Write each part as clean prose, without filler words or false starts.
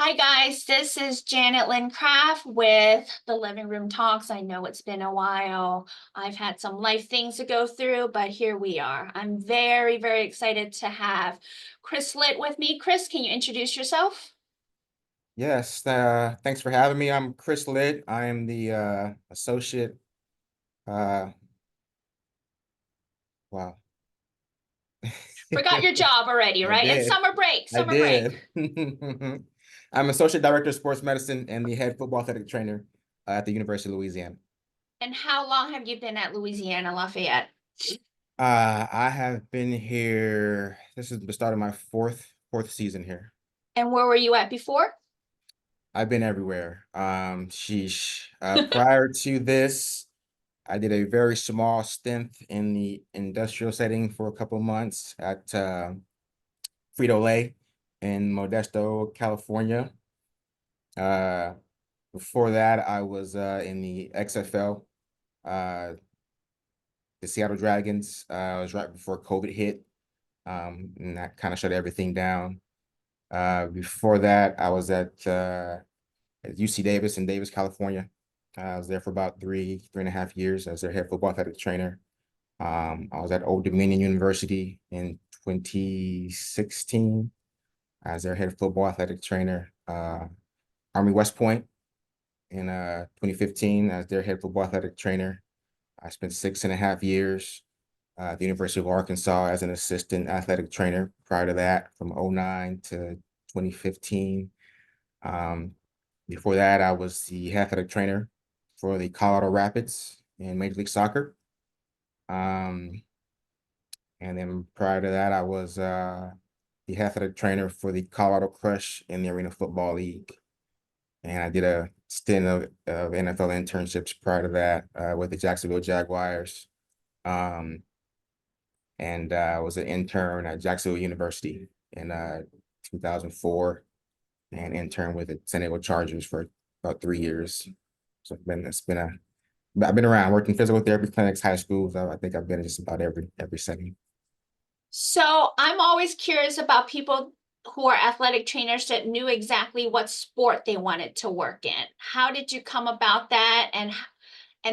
Hi guys, this is Janet Lynn Craft with the Living Room Talks. I know it's been a while. I've had some life things to go through, but here we are. I'm very, very excited to have Chris Litt with me. Chris, can you introduce yourself? Yes, thanks for having me. I'm Chris Litt. I am the associate. Uh, wow. Forgot your job already, I right? It's did. summer break, I summer break. did. I'm associate director of sports medicine and the head football athletic trainer at the University of Louisiana. And how long have you been at Louisiana Lafayette? I have been here. This is the start of my fourth season here. And where were you at before? I've been everywhere. Sheesh. Prior to this, I did a very small stint in the industrial setting for a couple months at Frito-Lay in Modesto, California. Uh, Before that, I was in the XFL, uh, the Seattle Dragons. It was right before COVID hit, and that kind of shut everything down. Before that, I was at UC Davis in Davis, California. I was there for about 3.5 years as their head football athletic trainer. I was at Old Dominion University in 2016 as their head football athletic trainer. Army West Point in 2015 as their head football athletic trainer. I spent 6.5 years at the University of Arkansas as an assistant athletic trainer. Prior to that, from '09 to 2015. Um, Before that, I was the head athletic trainer for the Colorado Rapids in Major League Soccer. Um, And then prior to that, I was the athletic trainer for the Colorado Crush in the Arena Football League. And I did a stint of NFL internships prior to that with the Jacksonville Jaguars. Um, and I was an intern at Jacksonville University in 2004 and intern with the San Diego Chargers for about 3 years. So I've been around, working physical therapy clinics, high schools. I think I've been in just about every setting. So I'm always curious about people who are athletic trainers that knew exactly what sport they wanted to work in. How did you come about that and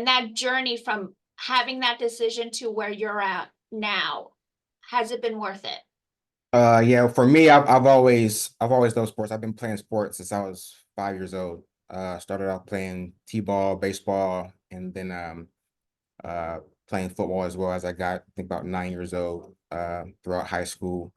that journey from having that decision to where you're at now? Has it been worth it? Yeah, for me, I've always loved sports. I've been playing sports since I was 5 years old. Started out playing t-ball, baseball, and then uh playing football as well as I got, I think, about 9 years old. Throughout high school,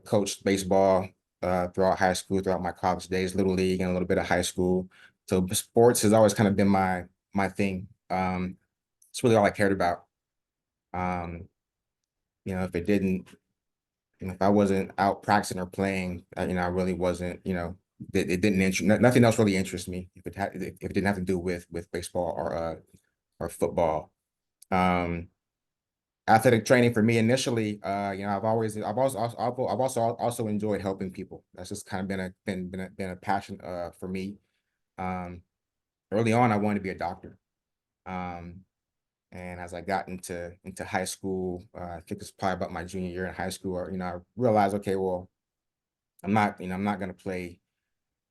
coached baseball throughout high school, throughout my college days, little league, and a little bit of high school. So sports has always kind of been my thing. It's really all I cared about. Um, if it didn't And if I wasn't out practicing or playing, I really wasn't, it didn't nothing else really interests me if it didn't have to do with baseball or football. Um, Athletic training for me initially, I've also enjoyed helping people. That's just kind of been a passion for me. Um, Early on, I wanted to be a doctor. Um, and as I got into high school, I think it's probably about my junior year in high school, or, I realized, okay, well, I'm not going to play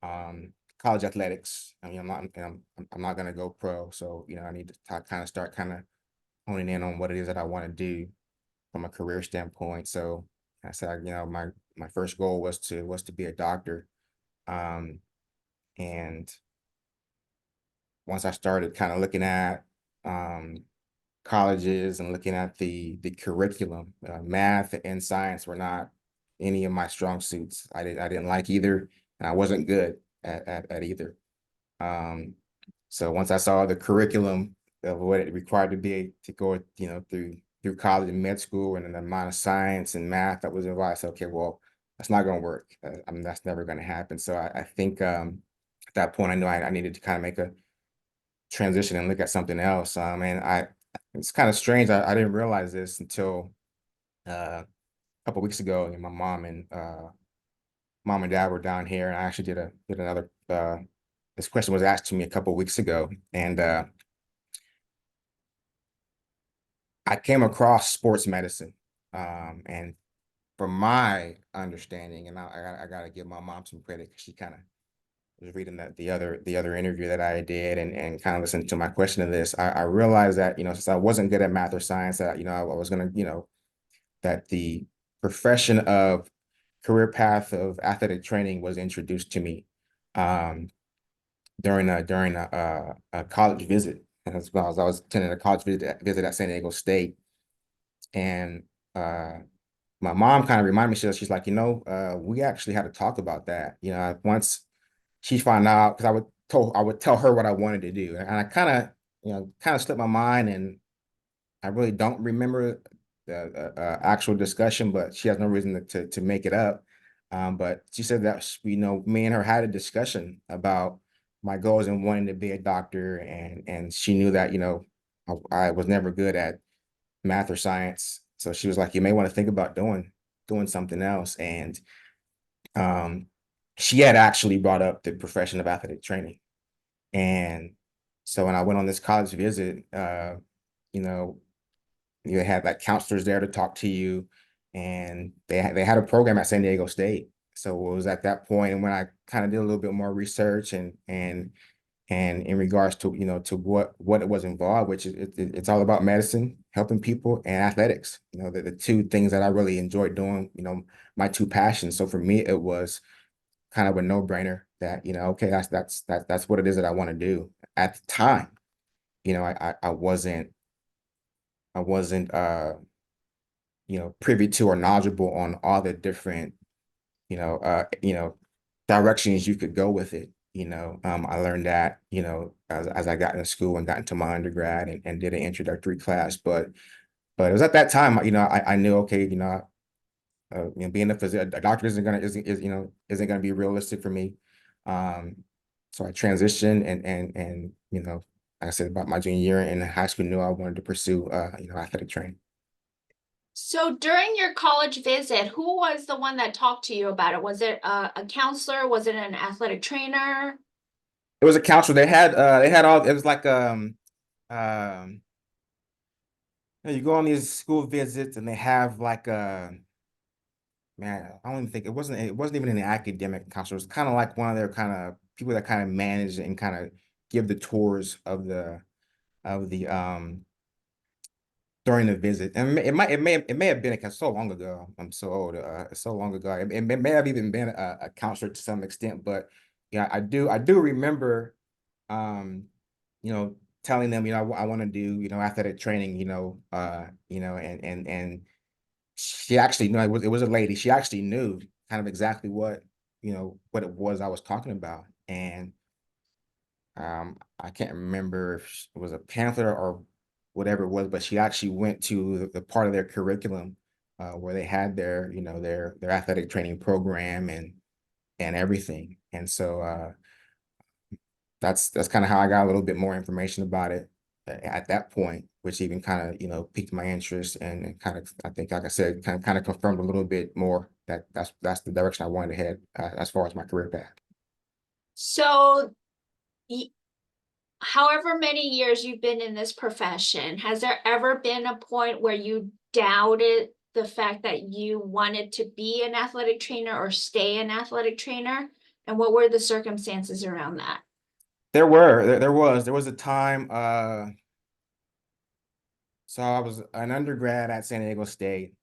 college athletics. I mean, I'm not going to go pro. So, I need to kind of start kind of honing in on what it is that I want to do from a career standpoint. So I said, my first goal was to be a doctor. Um, and once I started kind of looking at um, colleges and looking at the curriculum, math and science were not any of my strong suits. I didn't like either, and I wasn't good at either. Um, so once I saw the curriculum of what it required to go, through college and med school, and then the amount of science and math that was involved, I said, okay, well, that's not going to work. I mean, that's never going to happen. So I think at that point, I knew I needed to kind of make a transition and look at something else. And it's kind of strange. I didn't realize this until a couple weeks ago. And my mom and dad were down here, and I actually did another. This question was asked to me a couple weeks ago, and I came across sports medicine. And from my understanding, and I gotta give my mom some credit because she kind of was reading that the other interview that I did and kind of listened to my question of this, I realized that, since I wasn't good at math or science, that, I was gonna, that the profession of career path of athletic training was introduced to me um, during a college visit. As well as I was attending a college visit at San Diego State, and my mom kind of reminded me, she's like, we actually had to talk about that. Once she found out, because I would tell her what I wanted to do, and I kind of slipped my mind, and I really don't remember the actual discussion, but she has no reason to make it up. But she said that, me and her had a discussion about my goals and wanting to be a doctor, and she knew that, I was never good at math or science. So she was like, you may want to think about doing something else. And um, she had actually brought up the profession of athletic training. And so when I went on this college visit, you know, you had like counselors there to talk to you, and they had a program at San Diego State. So it was at that point, and when I kind of did a little bit more research and in regards to, to what it was involved, which it's all about medicine, helping people, and athletics. The two things that I really enjoyed doing. My two passions. So for me, it was kind of a no brainer that, okay, that's what it is that I want to do. At the time, I wasn't privy to or knowledgeable on all the different, you know, uh, you know, directions you could go with it. I learned that, as I got into school and got into my undergrad and did an introductory class. But it was at that time, I knew, okay, being a doctor isn't gonna be realistic for me. Um, so I transitioned and like I said, about my junior year in high school, knew I wanted to pursue athletic training. So during your college visit, who was the one that talked to you about it? Was it a counselor? Was it an athletic trainer? It was a counselor. They had all, it was like um you go on these school visits and they have like man, I don't even think it wasn't even an academic counselor. It was kind of like one of their kind of people that kind of manage and kind of give the tours of the during the visit. And it may have been, because so long ago. I'm so old. So long ago. It may have even been a counselor to some extent, but yeah, I do remember um, you know, telling them, I want to do, athletic training, and she actually knew. It was a lady. She actually knew kind of exactly what it was I was talking about. And I can't remember if it was a pamphlet or whatever it was, but she actually went to the part of their curriculum where they had their, their athletic training program and everything. And so that's kind of how I got a little bit more information about it at that point, which even kind of, piqued my interest and kind of, I think, like I said, kind of confirmed a little bit more that that's the direction I wanted to head as far as my career path. So, y- however many years you've been in this profession, has there ever been a point where you doubted the fact that you wanted to be an athletic trainer or stay an athletic trainer? And what were the circumstances around that? There was a time. So I was an undergrad at San Diego State.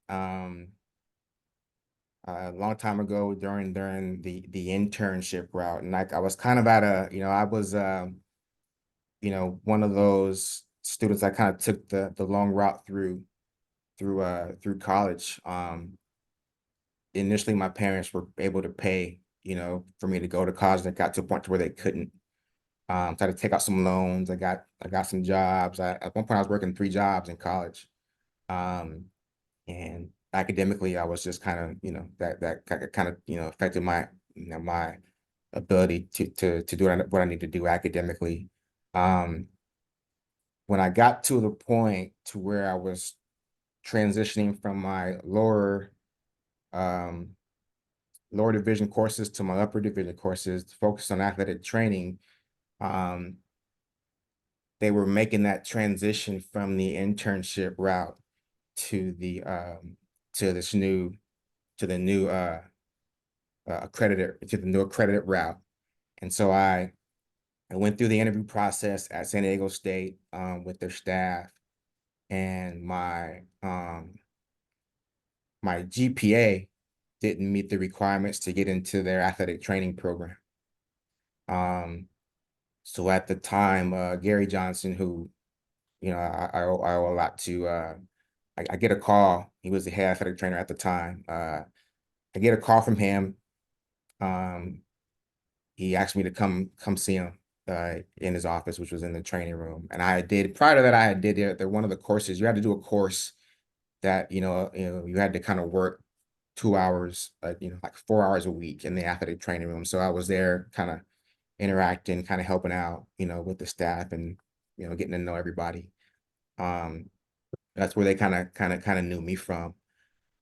A long time ago during the internship route, and like I was kind of at a, I was one of those students that kind of took the long route through college. Initially my parents were able to pay, for me to go to college, and it got to a point to where they couldn't. So I had to take out some loans. I got some jobs. At one point I was working three jobs in college. Um, and academically I was just kind of, that kind of, affected my ability to do what I need to do academically. Um, when I got to the point to where I was transitioning from my um lower division courses to my upper division courses focused on athletic training, um, they were making that transition from the internship route to the to this new to the new accredited route. And so I went through the interview process at San Diego State with their staff, and my GPA didn't meet the requirements to get into their athletic training program. Um, so at the time, Gary Johnson, who I owe a lot to, I get a call. He was the head athletic trainer at the time. I get a call from him. Um, he asked me to come see him in his office, which was in the training room. And I did prior to that, I had did one of the courses. You had to do a course that you had to kind of work 2 hours, like 4 hours a week in the athletic training room. So I was there, kind of interacting, kind of helping out, with the staff and getting to know everybody. Um, that's where they kind of knew me from.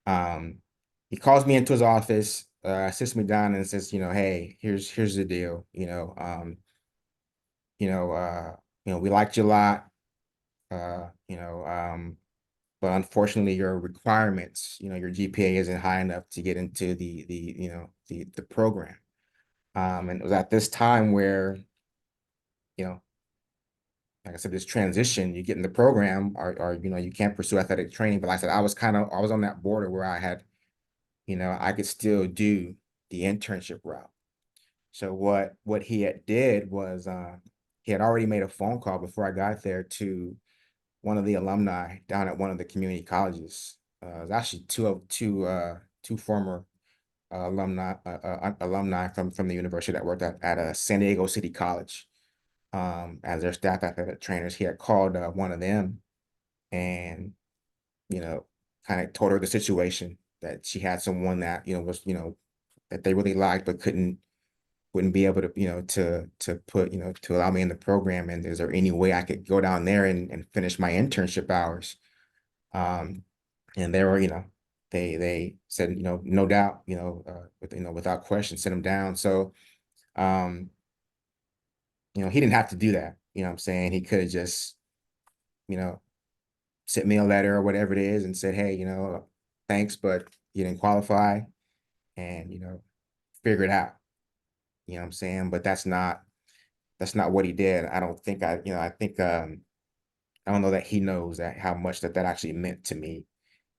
Um, he calls me into his office, sits me down and says, hey, here's the deal. You know, uh, we liked you a lot. Uh, you know, um, but unfortunately your requirements, your GPA isn't high enough to get into the program. And it was at this time where, you know, like I said, this transition, you get in the program or you can't pursue athletic training. But like I said, I was on that border where I could still do the internship route. So what he had did was he had already made a phone call before I got there to one of the alumni down at one of the community colleges. It was actually two former alumni from the university that worked at San Diego City College as their staff athletic trainers. He had called one of them and you know kind of told her the situation that she had someone that was that they really liked but wouldn't be able to put to allow me in the program, and is there any way I could go down there and finish my internship hours. um and they were they said no doubt, without question, send him down. So um he didn't have to do that. What I'm saying, he could have just you know sent me a letter or whatever it is and said, hey, thanks, but you didn't qualify, and figure it out. What I'm saying? But that's not what he did. I don't think I think I don't know that he knows that how much that actually meant to me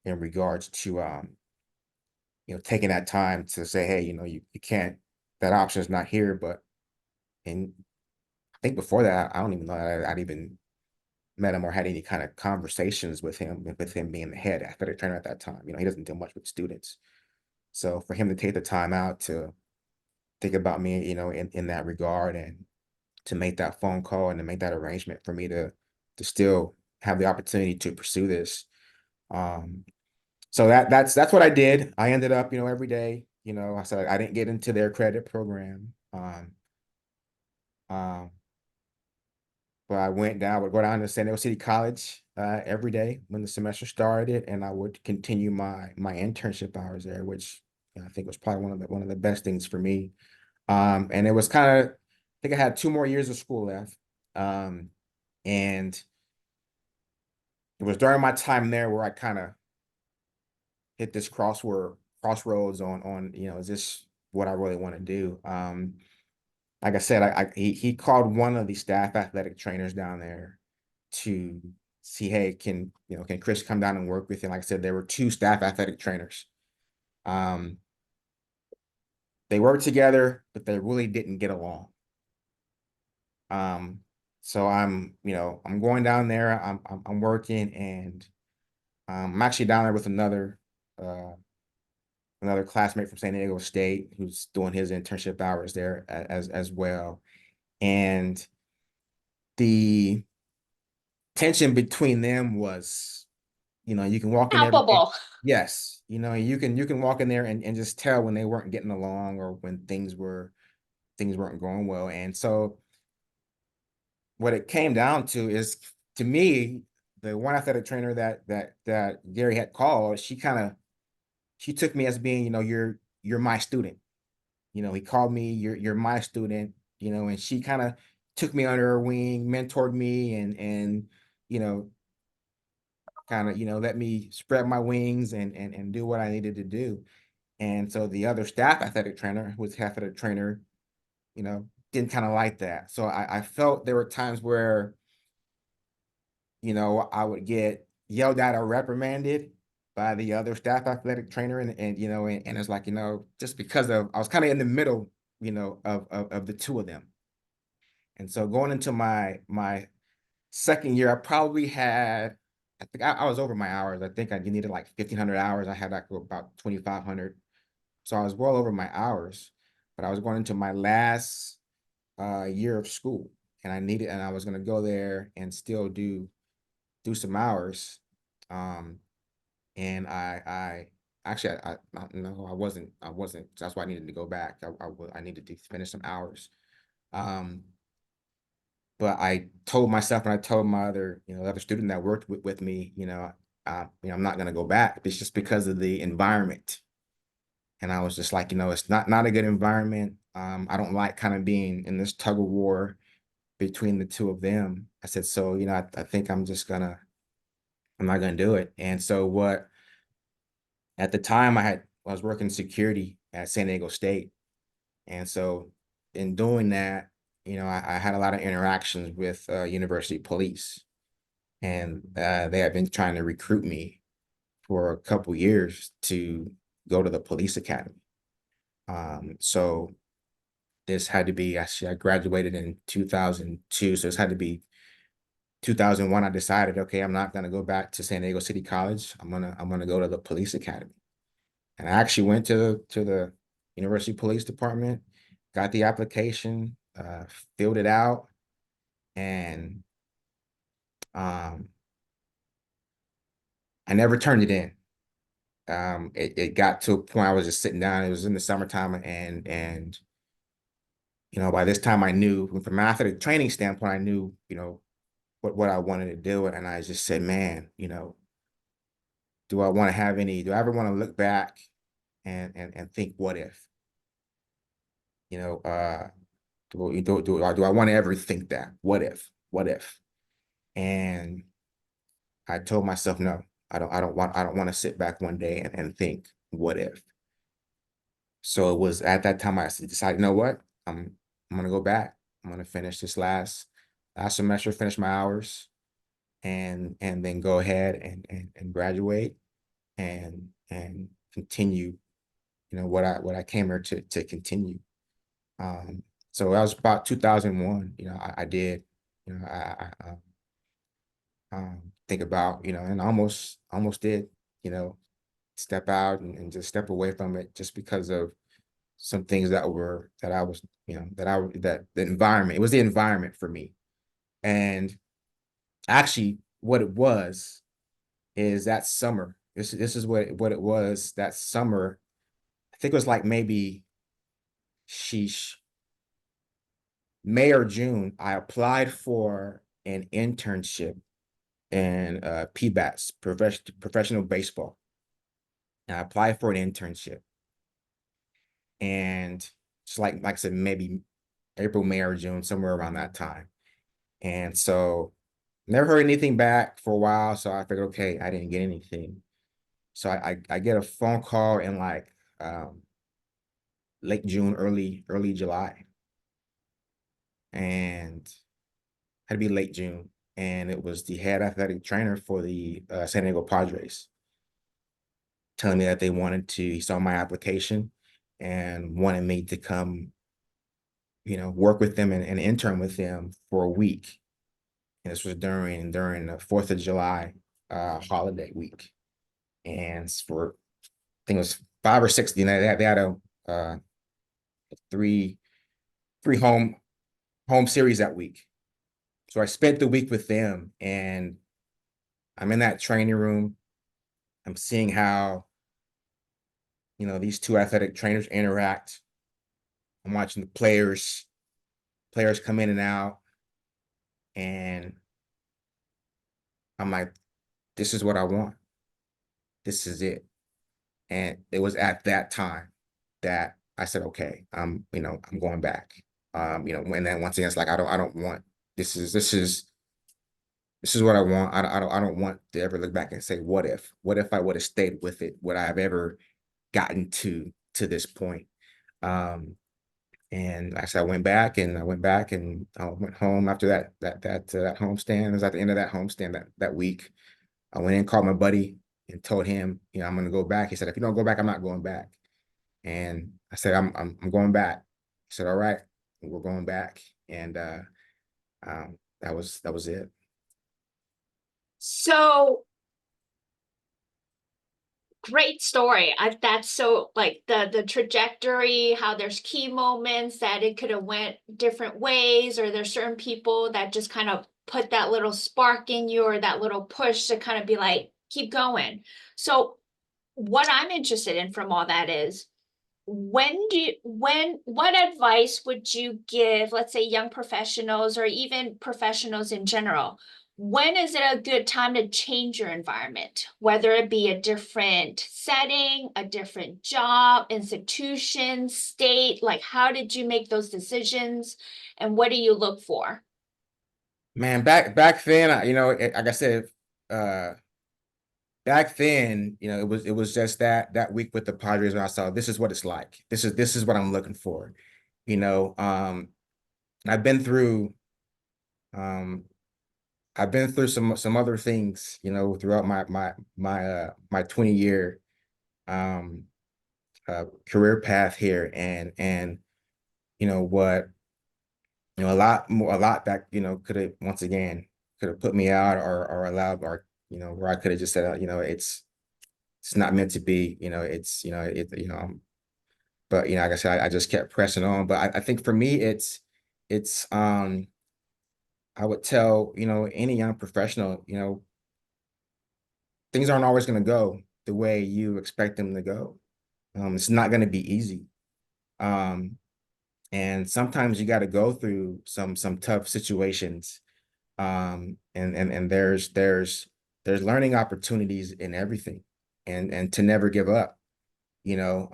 in regards to taking that time to say, hey, you can't, that option is not here. But and I think before that, I don't even know that I'd even met him or had any kind of conversations with him being the head athletic trainer at that time. He doesn't do much with students. So for him to take the time out to think about me, in that regard, and to make that phone call and to make that arrangement for me to still have the opportunity to pursue this. Um, so that's what I did. I ended up, every day, I said I didn't get into their credit program. Um, but I would go down to San Diego City College every day when the semester started, and I would continue my internship hours there, which I think was probably one of the best things for me. And it was kind of, I think I had 2 more years of school left. Um, and it was during my time there where I kind of hit this crossroads on, is this what I really want to do? Like I said, he called one of the staff athletic trainers down there to see, hey, can Chris come down and work with you? Like I said, there were two staff athletic trainers. Um, they worked together, but they really didn't get along. Um, so I'm going down there. I'm working, and I'm actually down there with another classmate from San Diego State who's doing his internship hours there as well. And the tension between them was, you can walk in there. Palpable. Yes, you can walk in there and just tell when they weren't getting along or when things weren't going well. And so what it came down to is, to me, the one athletic trainer that Gary had called, she took me as being, you're my student. He called me, you're my student, and she kind of took me under her wing, mentored me, and you know, kind of, let me spread my wings and do what I needed to do. And so the other staff athletic trainer, who was athletic trainer, didn't kind of like that. So I felt there were times where, I would get yelled at or reprimanded by the other staff athletic trainer, and it's like, just because of I was kind of in the middle, of the two of them. And so going into my second year, I probably had, I think I was over my hours. I think I needed like 1,500 hours. I had like about 2,500. So I was well over my hours, but I was going into my last year of school, and I was going to go there and still do some hours. Um, and I actually, no, I wasn't. That's why I needed to go back. I needed to finish some hours. Um, but I told myself, and I told my other student that worked with me, I'm not going to go back. It's just because of the environment. And I was just like, it's not a good environment. I don't like kind of being in this tug of war between the two of them. I said, so, I think I'm not gonna do it. And so what at the time I was working security at San Diego State. And so in doing that, I had a lot of interactions with university police. And they had been trying to recruit me for a couple years to go to the police academy. So this had to be, actually, I graduated in 2002. So this had to be 2001. I decided, okay, I'm not going to go back to San Diego City College. I'm gonna go to the police academy. And I actually went to the University Police Department, got the application, filled it out, and um, I never turned it in. It got to a point I was just sitting down. It was in the summertime, and by this time I knew, from an athletic training standpoint, I knew, what I wanted to do. And I just said, man, do I ever want to look back and think, what if? You know, do I want to ever think that? What if? What if? And I told myself, no, I don't want to sit back one day and think, what if? So it was at that time I decided, you know what? I'm gonna go back. I'm gonna finish this last semester, finish my hours, and then go ahead and graduate and continue, what I came here to continue. Um, so that was about 2001. I did, think about, and almost did, you know, step out and just step away from it, just because of some things that I was, that the environment, it was the environment for me. And actually what it was is that summer, this is what it was that summer. I think it was like maybe, sheesh, May or June. I applied for an internship in PBATS, professional baseball. And I applied for an internship, and it's like I said, maybe April, May, or June, somewhere around that time. And so never heard anything back for a while. So I figured, okay, I didn't get anything. So I get a phone call in like um, late June, early July, and had to be late June, and it was the head athletic trainer for the San Diego Padres, telling me that he saw my application and wanted me to come, work with them and intern with them for a week. And this was during the 4th of July holiday week. And for, I think it was 5 or 6, they had a three home series that week. So I spent the week with them, and I'm in that training room. I'm seeing how, these two athletic trainers interact. I'm watching the players come in and out, and I'm like, this is what I want. This is it. And it was at that time that I said, okay, I'm going back. And then once again, it's like, I don't want, this is what I want. I don't want to ever look back and say, what if I would have stayed with it? Would I have ever gotten to this point? Um, And like I said, I went back and I went home after that homestand. It was at the end of that homestand that week. I went in, called my buddy and told him, you know, I'm gonna go back. He said, if you don't go back, I'm not going back. And I said, I'm going back. He said, all right, we're going back. And that was it. So great story. That's so like the trajectory, how there's key moments that it could have went different ways, or there's certain people that just kind of put that little spark in you or that little push to kind of be like, keep going. So what I'm interested in from all that is what advice would you give, let's say young professionals or even professionals in general? When is it a good time to change your environment, whether it be a different setting, a different job, institution, state? Like, how did you make those decisions and what do you look for? Man, back then, you know, like I said, uh, back then, you know, it was just that week with the Padres when I saw this is what it's like. This is what I'm looking for. You know, I've been through um I've been through some other things, you know, throughout my 20-year um career path here, and you know what, you know, a lot that, you know, could have once again could have put me out or allowed, or you know, where I could have just said, you know, it's not meant to be, you know, it's, you know, you know, but you know, like I said, I just kept pressing on. But I think for me, it's I would tell, you know, any young professional, you know, things aren't always going to go the way you expect them to go. It's not going to be easy. Um, and sometimes you got to go through some tough situations. And there's learning opportunities in everything, and to never give up. You know,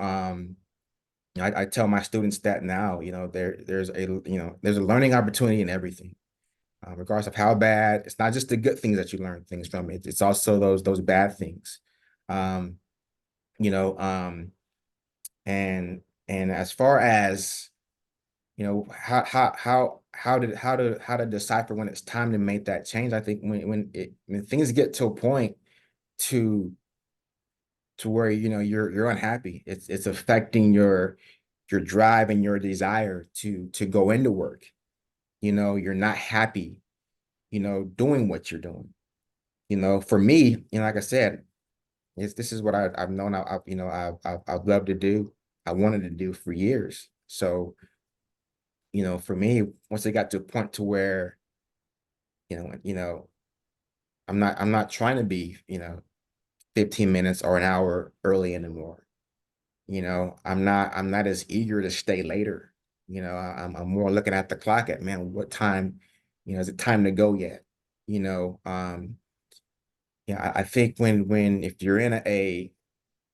I tell my students that now, you know, there's a learning opportunity in everything, regardless of how bad. It's not just the good things that you learn things from. It's also those bad things. Um, you know, and as far as, you know, how to decipher when it's time to make that change. I think when things get to a point to where, you know, you're unhappy, it's affecting your drive and your desire to go into work. You know, you're not happy, you know, doing what you're doing. You know, for me, you know, like I said, this is what I've known. You know, I've loved to do. I wanted to do for years. So, you know, for me, once it got to a point to where, you know, I'm not trying to be, you know, 15 minutes or an hour early anymore. You know, I'm not as eager to stay later. You know, I'm more looking at the clock at, man, what time, you know, is it time to go yet? You know, yeah, I think when if you're in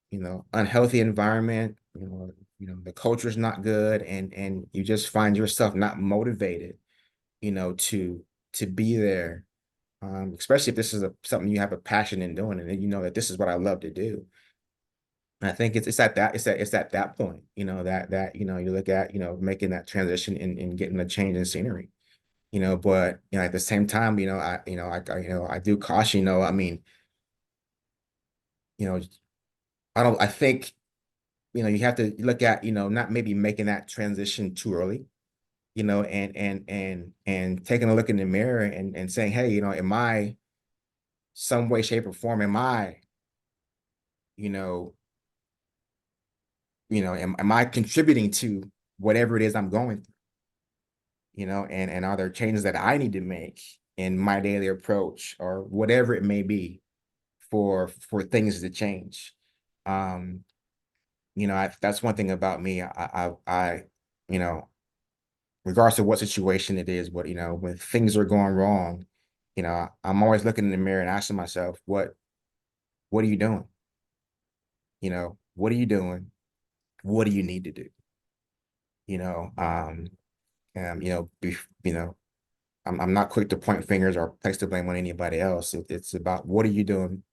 you know, unhealthy environment, you know, the culture is not good, and you just find yourself not motivated, you know, to be there. Especially if this is something you have a passion in doing, and you know that this is what I love to do. And I think it's at that point, you know, that you know, you look at, you know, making that transition and getting a change in scenery, you know. But you know, at the same time, you know, you know, I do caution, you know, I mean, you know, I think, you know, you have to look at, you know, not maybe making that transition too early, you know, and taking a look in the mirror and saying, hey, you know, am I some way, shape, or form, am I, you know, am I contributing to whatever it is I'm going through, you know, and are there changes that I need to make in my daily approach or whatever it may be for things to change. Um, you know, that's one thing about me. You know, regardless of what situation it is, but you know, when things are going wrong, you know, I'm always looking in the mirror and asking myself, what are you doing? You know, what are you doing? What do you need to do? You know, you know, you know, I'm not quick to point fingers or place the blame on anybody else. It's about what are you doing?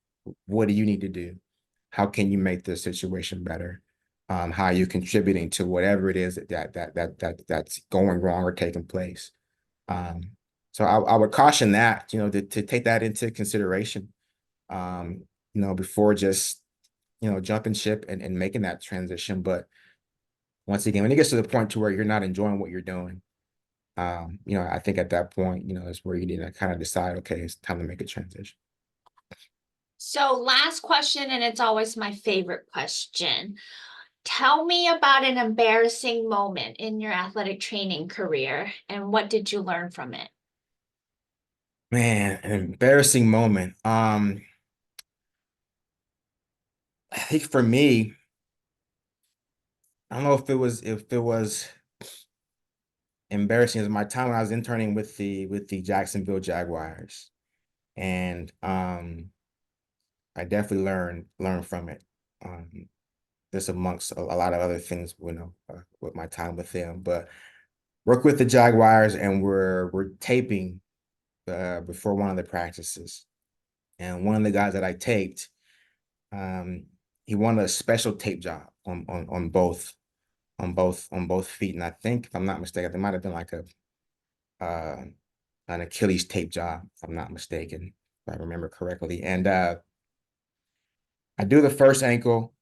What do you need to do? How can you make the situation better? how you're contributing to whatever it is that's going wrong or taking place. Um, so I would caution that, to take that into consideration, um, before just, jumping ship and making that transition. But once again, when it gets to the point to where you're not enjoying what you're doing, I think at that point, is where you need to kind of decide, okay, it's time to make a transition. So last question, and it's always my favorite question. Tell me about an embarrassing moment in your athletic training career and what did you learn from it? Man, an embarrassing moment. I think for me, I don't know if it was embarrassing as my time when I was interning with the Jacksonville Jaguars. And I definitely learned from it. This amongst a lot of other things, with my time with them. But work with the Jaguars, and we're taping before one of the practices. And one of the guys that I taped, um, he wanted a special tape job on both feet. And I think, if I'm not mistaken, there might have been like uh, an Achilles tape job, if I'm not mistaken, if I remember correctly. And I do the first ankle,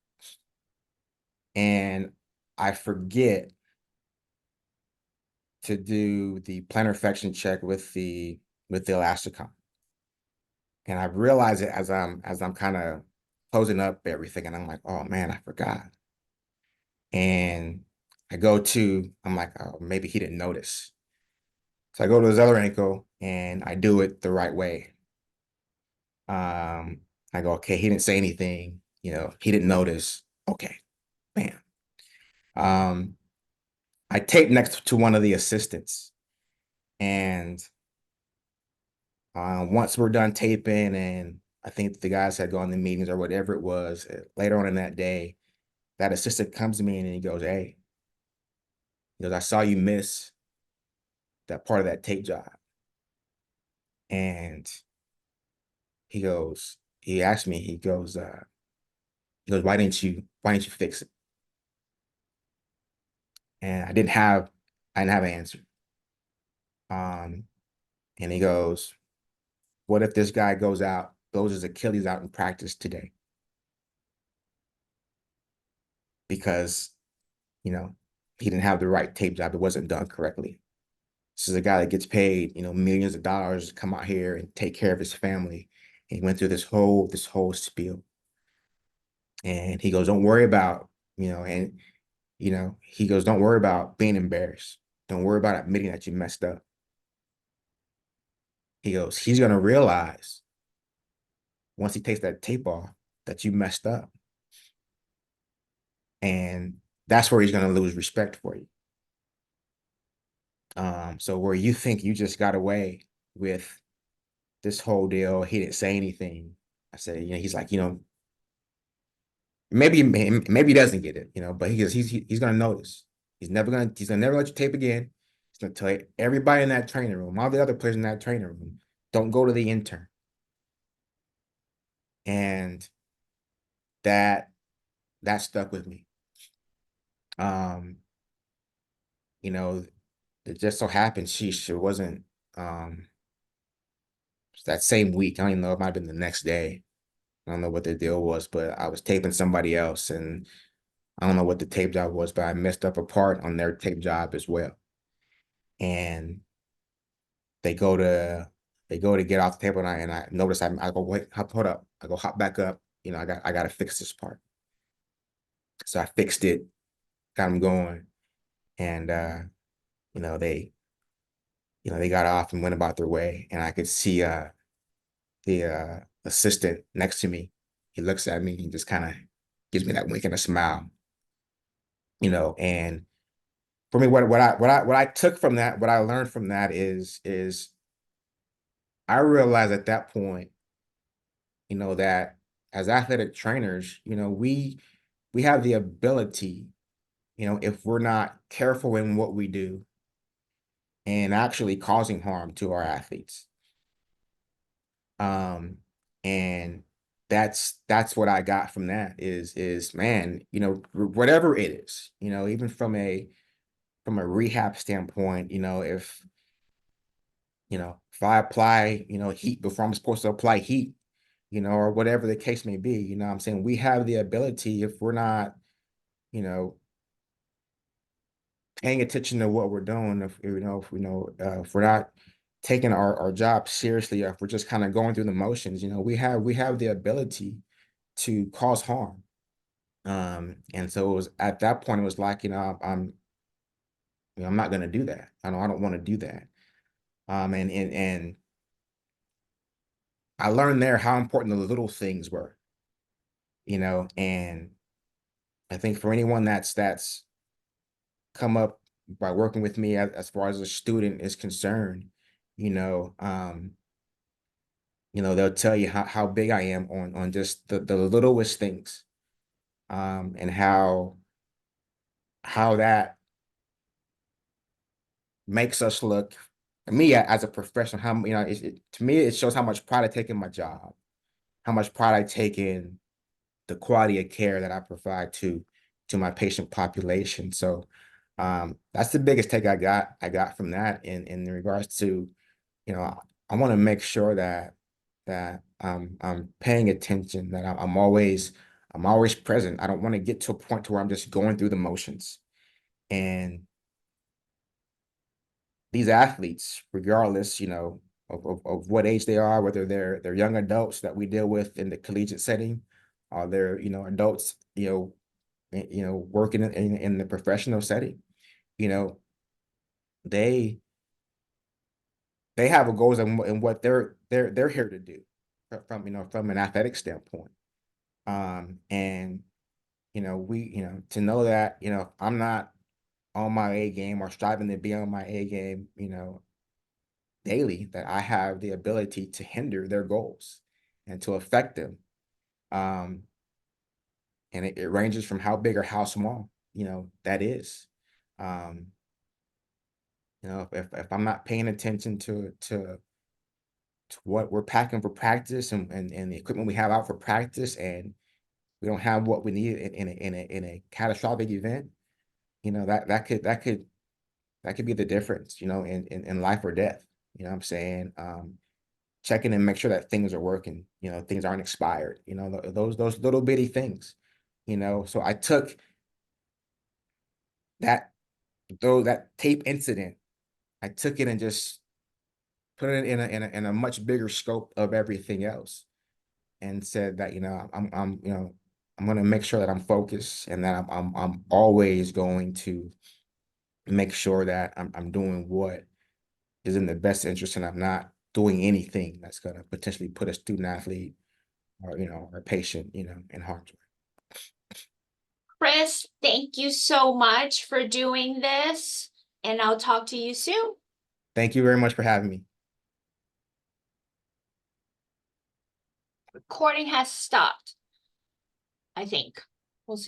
and I forget to do the plantar flexion check with the elasticon. And I realize it as I'm kind of closing up everything, and I'm like, oh man, I forgot. And I'm like, oh, maybe he didn't notice. So I go to his other ankle and I do it the right way. I go, okay, he didn't say anything, he didn't notice. Okay, bam. Um, I tape next to one of the assistants, and once we're done taping, and I think the guys had gone to meetings or whatever it was, later on in that day, that assistant comes to me and he goes, "Hey," he goes, "I saw you miss that part of that tape job," and he asked me, he goes, "Why didn't you fix it?" And I didn't have an answer. Um, and he goes, "What if this guy goes his Achilles out in practice today because, you know, he didn't have the right tape job. It wasn't done correctly. This is a guy that gets paid, millions of dollars to come out here and take care of his family." He went through this whole spiel. And he goes, "Don't worry about, and he goes, don't worry about being embarrassed. Don't worry about admitting that you messed up." He goes, "He's gonna realize once he takes that tape off that you messed up. And that's where he's gonna lose respect for you. So where you think you just got away with this whole deal, he didn't say anything." I said, he's like, maybe he doesn't get it, but he's gonna notice. He's gonna never let you tape again. He's gonna tell everybody in that training room, all the other players in that training room, don't go to the intern. And that that stuck with me. Um, you know, it just so happened it wasn't um that same week. I don't even know, it might have been the next day. I don't know what the deal was, but I was taping somebody else, and I don't know what the tape job was, but I messed up a part on their tape job as well. And they go to get off the table, and I notice, I go, "Wait, hold up." I go, "Hop back up. I gotta fix this part." So I fixed it, got them going, and you know, they they got off and went about their way, and I could see the assistant next to me. He looks at me and just kind of gives me that wink and a smile, and for me, what I took from that, what I learned from that is I realized at that point, that as athletic trainers, we have the ability, if we're not careful in what we do, and actually causing harm to our athletes. Um, and that's what I got from that is man, whatever it is, even from a rehab standpoint, if I apply, heat before I'm supposed to apply heat, or whatever the case may be, what I'm saying, we have the ability, if we're not, you know, paying attention to what we're doing, if we're not taking our job seriously, or if we're just kind of going through the motions, we have the ability to cause harm. And so it was at that point, it was like, I'm not going to do that. I don't want to do that. And I learned there how important the little things were, and I think for anyone that's come up by working with me as far as a student is concerned, you know, um, they'll tell you how big I am on just the littlest things, and how that makes us look, me as a professional, how, to me, it shows how much pride I take in my job, how much pride I take in the quality of care that I provide to my patient population. So that's the biggest take I got from that in regards to, I want to make sure that I'm paying attention, that I'm always present. I don't want to get to a point where I'm just going through the motions. And these athletes, regardless, of what age they are, whether they're young adults that we deal with in the collegiate setting, or they're, adults, working in the professional setting, you know, they they have a goals in what they're here to do from an athletic standpoint. And to know that, I'm not on my A game or striving to be on my A game, daily, that I have the ability to hinder their goals and to affect them. Um, and it ranges from how big or how small, that is. Um, if I'm not paying attention to what we're packing for practice, and the equipment we have out for practice, and we don't have what we need in a catastrophic event, that could be the difference, in life or death. What I'm saying? Checking and make sure that things are working, things aren't expired, those little bitty things, So I took that that tape incident, I took it and just put it in a much bigger scope of everything else, and said that, I'm going to make sure that I'm focused, and that I'm always going to make sure that I'm doing what is in the best interest, and I'm not doing anything that's going to potentially put a student athlete, or or a patient, in harm's way. Chris, thank you so much for doing this, and I'll talk to you soon. Thank you very much for having me. Recording has stopped, I think. We'll see.